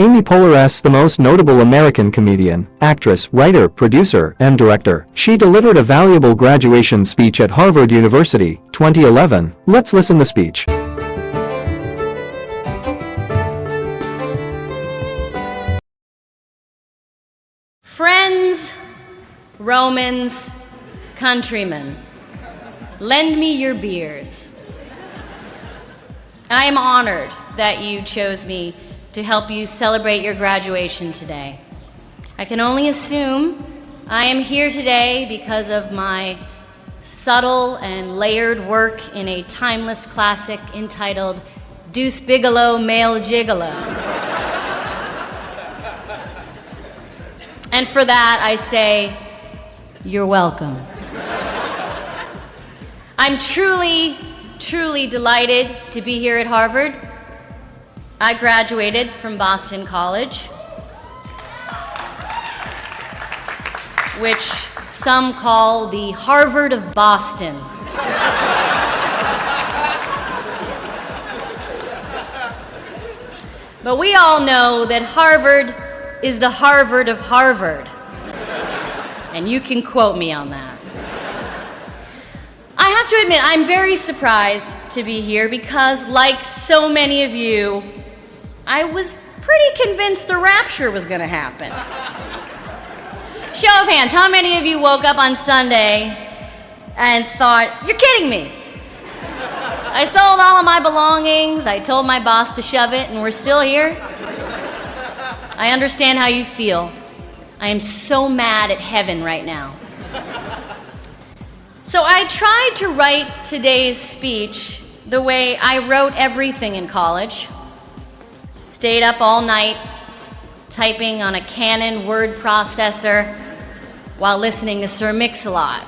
Amy Poehler is the most notable American comedian, actress, writer, producer, and director. She delivered a valuable graduation speech at Harvard University, 2011. Let's listen to the speech. Friends, Romans, countrymen, lend me your beers. I am honored that you chose me to help you celebrate your graduation today. I can only assume I am here today because of my subtle and layered work in a timeless classic entitled Deuce Bigalow, Male Gigolo. And for that, I say, you're welcome. I'm truly, truly delighted to be here at Harvard. I graduated from Boston College, which some call the Harvard of Boston. But we all know that Harvard is the Harvard of Harvard. And you can quote me on that. I have to admit, I'm very surprised to be here because, like so many of you, I was pretty convinced the rapture was going to happen. Show of hands, how many of you woke up on Sunday and thought, you're kidding me? I sold all of my belongings, I told my boss to shove it, and we're still here? I understand how you feel. I am so mad at heaven right now. So I tried to write today's speech the way I wrote everything in college. Stayed up all night, typing on a Canon word processor while listening to Sir Mix-a-Lot.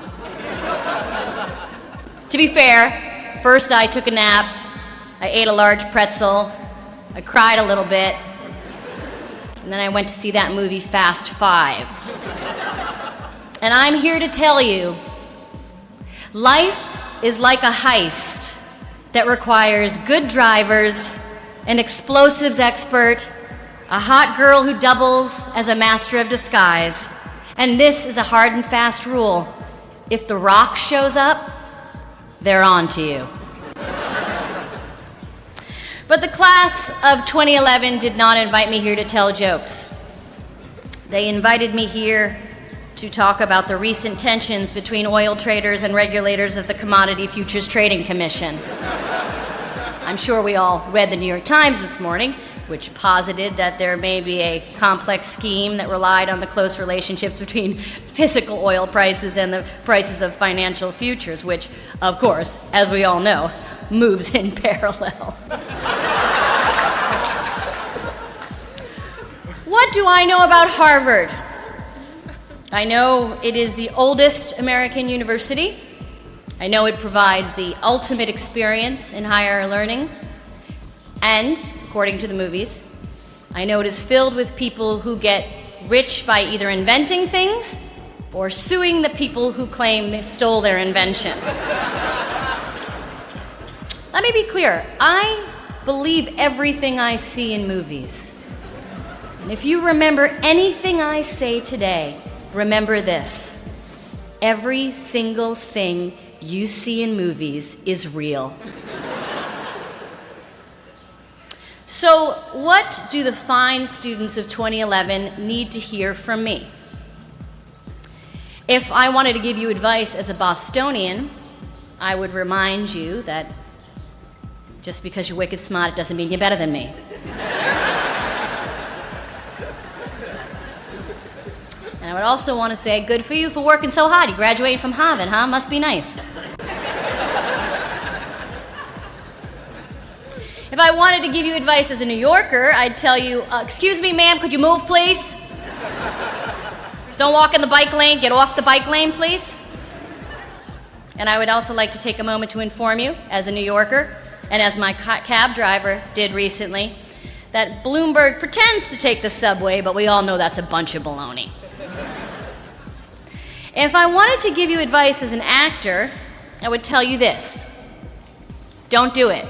To be fair, first I took a nap, I ate a large pretzel, I cried a little bit, and then I went to see that movie Fast Five. And I'm here to tell you, life is like a heist that requires good drivers, an explosives expert, a hot girl who doubles as a master of disguise. And this is a hard and fast rule. If The Rock shows up, they're on to you. But the class of 2011 did not invite me here to tell jokes. They invited me here to talk about the recent tensions between oil traders and regulators of the Commodity Futures Trading Commission. I'm sure we all read the New York Times this morning, which posited that there may be a complex scheme that relied on the close relationships between physical oil prices and the prices of financial futures, which, of course, as we all know, moves in parallel. What do I know about Harvard? I know it is the oldest American university. I know it provides the ultimate experience in higher learning. And, according to the movies, I know it is filled with people who get rich by either inventing things or suing the people who claim they stole their invention. Let me be clear. I believe everything I see in movies. And if you remember anything I say today, remember this. Every single thing you see in movies is real. So, what do the fine students of 2011 need to hear from me? If I wanted to give you advice as a Bostonian, I would remind you that just because you're wicked smart, it doesn't mean you're better than me. And I would also want to say, good for you for working so hard. You graduated from Harvard, huh? Must be nice. If I wanted to give you advice as a New Yorker, I'd tell you, excuse me, ma'am, could you move, please? Don't walk in the bike lane. Get off the bike lane, please. And I would also like to take a moment to inform you, as a New Yorker, and as my cab driver did recently, that Bloomberg pretends to take the subway, but we all know that's a bunch of baloney. And if I wanted to give you advice as an actor, I would tell you this. Don't do it.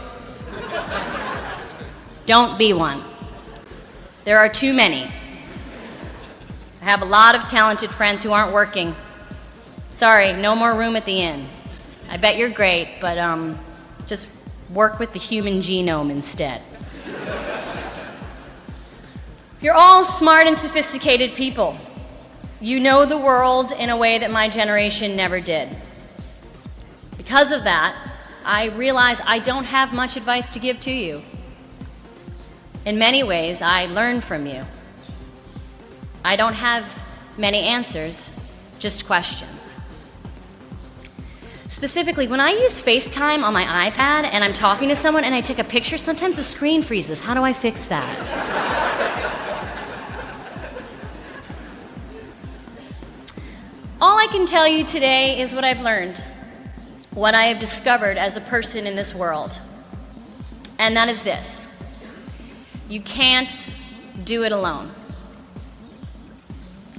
Don't be one. There are too many. I have a lot of talented friends who aren't working. Sorry, no more room at the inn. I bet you're great, but just work with the human genome instead. You're all smart and sophisticated people. You know the world in a way that my generation never did. Because of that, I realize I don't have much advice to give to you. In many ways, I learn from you. I don't have many answers, just questions. Specifically, when I use FaceTime on my iPad and I'm talking to someone and I take a picture, sometimes the screen freezes. How do I fix that? All I can tell you today is what I've learned, what I have discovered as a person in this world. And that is this: you can't do it alone.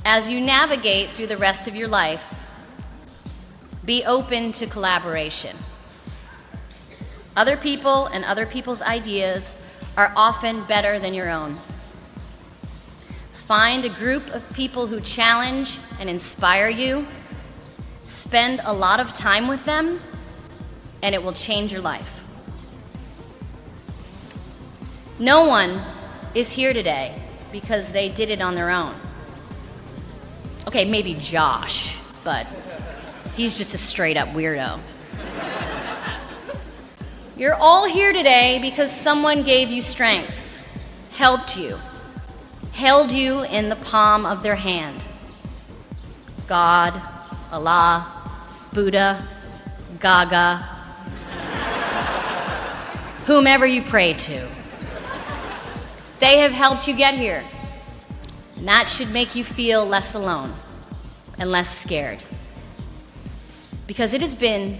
As you navigate through the rest of your life, be open to collaboration. Other people and other people's ideas are often better than your own. Find a group of people who challenge and inspire you. Spend a lot of time with them, and it will change your life. No one is here today because they did it on their own. Okay, maybe Josh, but he's just a straight-up weirdo. You're all here today because someone gave you strength, helped you, held you in the palm of their hand. God, Allah, Buddha, Gaga, whomever you pray to. They have helped you get here. And that should make you feel less alone and less scared. Because it has been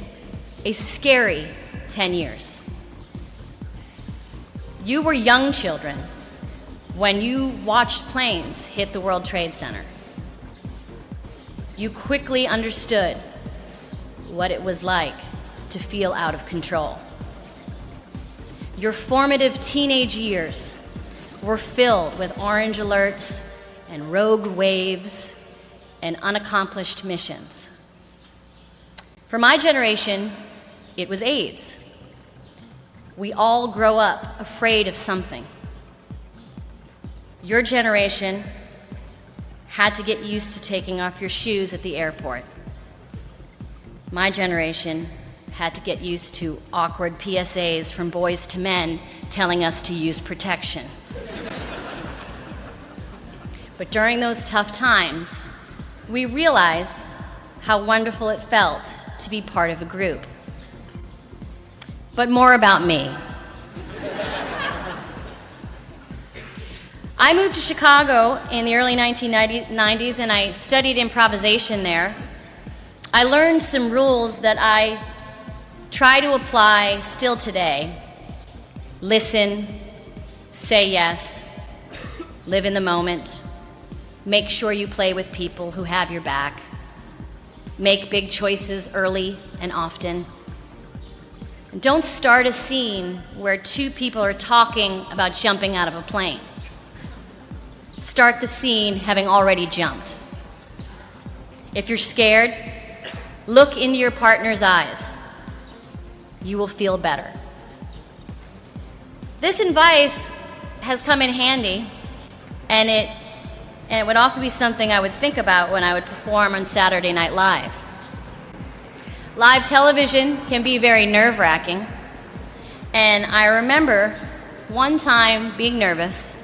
a scary 10 years. You were young children when you watched planes hit the World Trade Center. You quickly understood what it was like to feel out of control. Your formative teenage years were filled with orange alerts and rogue waves and unaccomplished missions. For my generation, it was AIDS. We all grow up afraid of something. Your generation had to get used to taking off your shoes at the airport. My generation had to get used to awkward PSAs from boys to men telling us to use protection. But during those tough times, we realized how wonderful it felt to be part of a group. But more about me. I moved to Chicago in the early 1990s and I studied improvisation there. I learned some rules that I try to apply still today. Listen, say yes, live in the moment, make sure you play with people who have your back, make big choices early and often. And don't start a scene where two people are talking about jumping out of a plane. Start the scene having already jumped. If you're scared, look into your partner's eyes. You will feel better. This advice has come in handy, and it would often be something I would think about when I would perform on Saturday Night Live. Live television can be very nerve-wracking, and I remember one time being nervous,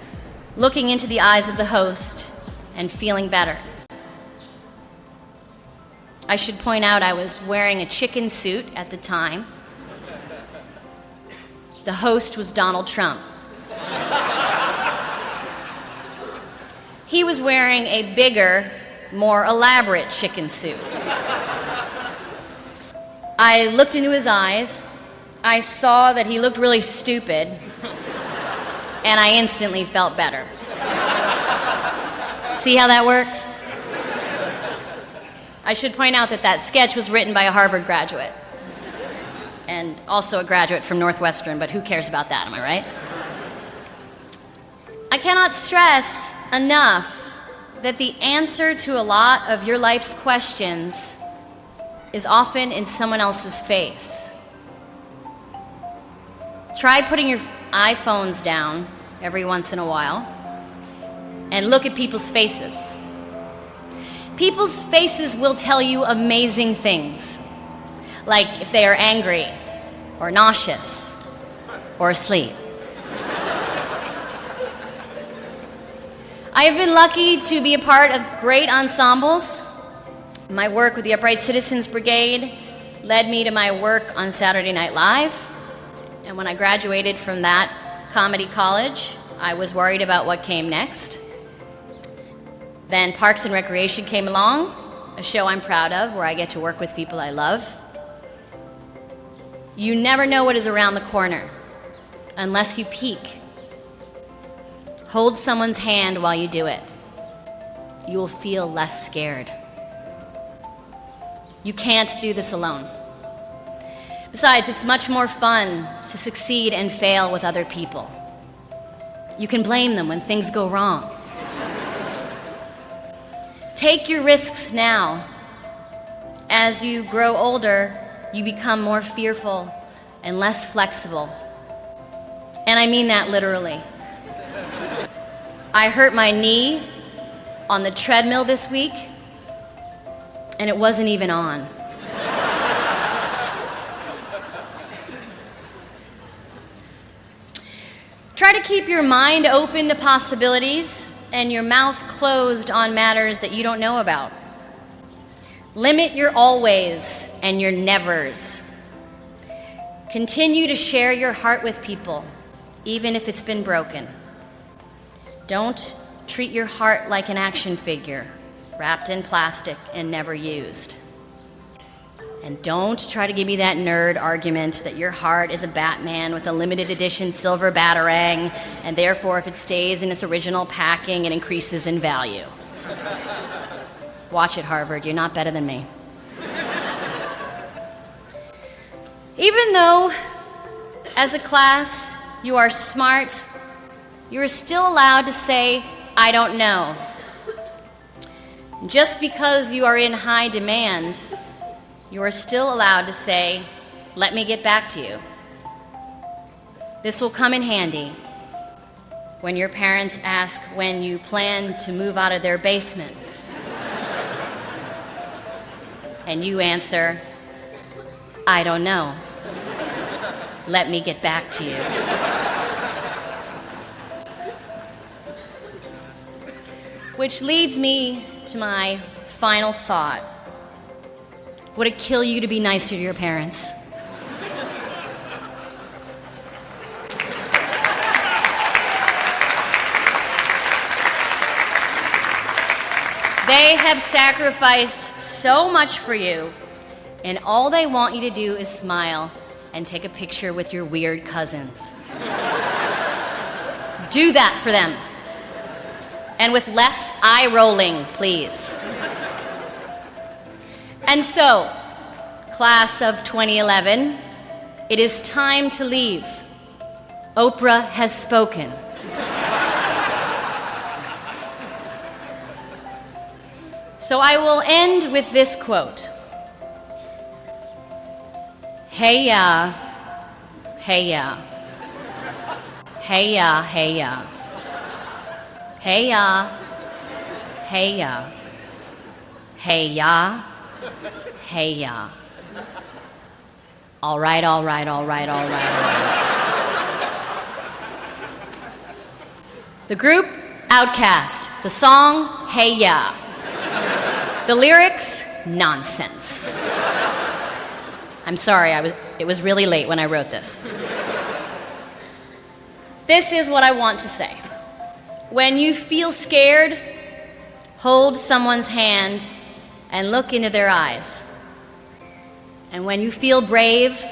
looking into the eyes of the host and feeling better. I should point out I was wearing a chicken suit at the time. The host was Donald Trump. He was wearing a bigger, more elaborate chicken suit. I looked into his eyes. I saw that he looked really stupid, and I instantly felt better. See how that works? I should point out that that sketch was written by a Harvard graduate, and also a graduate from Northwestern, but who cares about that, am I right? I cannot stress enough that the answer to a lot of your life's questions is often in someone else's face. Try putting your iPhones down every once in a while and look at people's faces. People's faces will tell you amazing things, like if they are angry or nauseous or asleep. I have been lucky to be a part of great ensembles. My work with the Upright Citizens Brigade led me to my work on Saturday Night Live. And when I graduated from that comedy college, I was worried about what came next. Then Parks and Recreation came along, a show I'm proud of, where I get to work with people I love. You never know what is around the corner unless you peek. Hold someone's hand while you do it. You will feel less scared. You can't do this alone. Besides, it's much more fun to succeed and fail with other people. You can blame them when things go wrong. Take your risks now. As you grow older, you become more fearful and less flexible. And I mean that literally. I hurt my knee on the treadmill this week, and it wasn't even on. Try to keep your mind open to possibilities and your mouth closed on matters that you don't know about. Limit your always and your nevers. Continue to share your heart with people, even if it's been broken. Don't treat your heart like an action figure, wrapped in plastic and never used. And don't try to give me that nerd argument that your heart is a Batman with a limited edition silver batarang, and therefore if it stays in its original packing, it increases in value. Watch it, Harvard, you're not better than me. Even though, as a class, you are smart, you are still allowed to say, I don't know. Just because you are in high demand, you are still allowed to say, let me get back to you. This will come in handy when your parents ask when you plan to move out of their basement. And you answer, I don't know. Let me get back to you. Which leads me to my final thought. Would it kill you to be nicer to your parents? They have sacrificed so much for you, and all they want you to do is smile and take a picture with your weird cousins. Do that for them. And with less eye rolling, please. And so, class of 2011, it is time to leave. Oprah has spoken. So I will end with this quote. Hey ya, hey ya, hey ya, hey ya, hey ya, hey ya, hey ya, hey ya. All right, all right, all right, all right, all right. The group, Outcast. The song, Hey Ya. The lyrics, nonsense. I'm sorry, it was really late when I wrote this. This is what I want to say. When you feel scared, hold someone's hand and look into their eyes. And when you feel brave,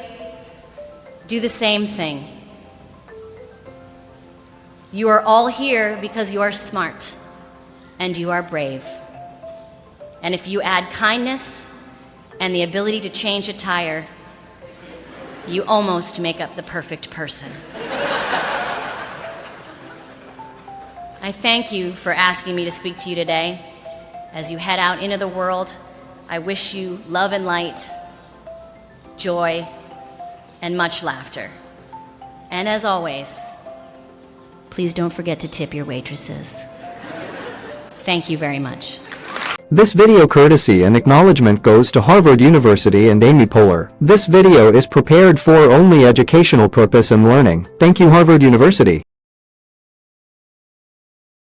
do the same thing. You are all here because you are smart and you are brave. And if you add kindness and the ability to change a tire, you almost make up the perfect person. I thank you for asking me to speak to you today. As you head out into the world, I wish you love and light, joy, and much laughter. And as always, please don't forget to tip your waitresses. Thank you very much. This video courtesy and acknowledgement goes to Harvard University and Amy Poehler. This video is prepared for only educational purpose and learning. Thank you, Harvard University.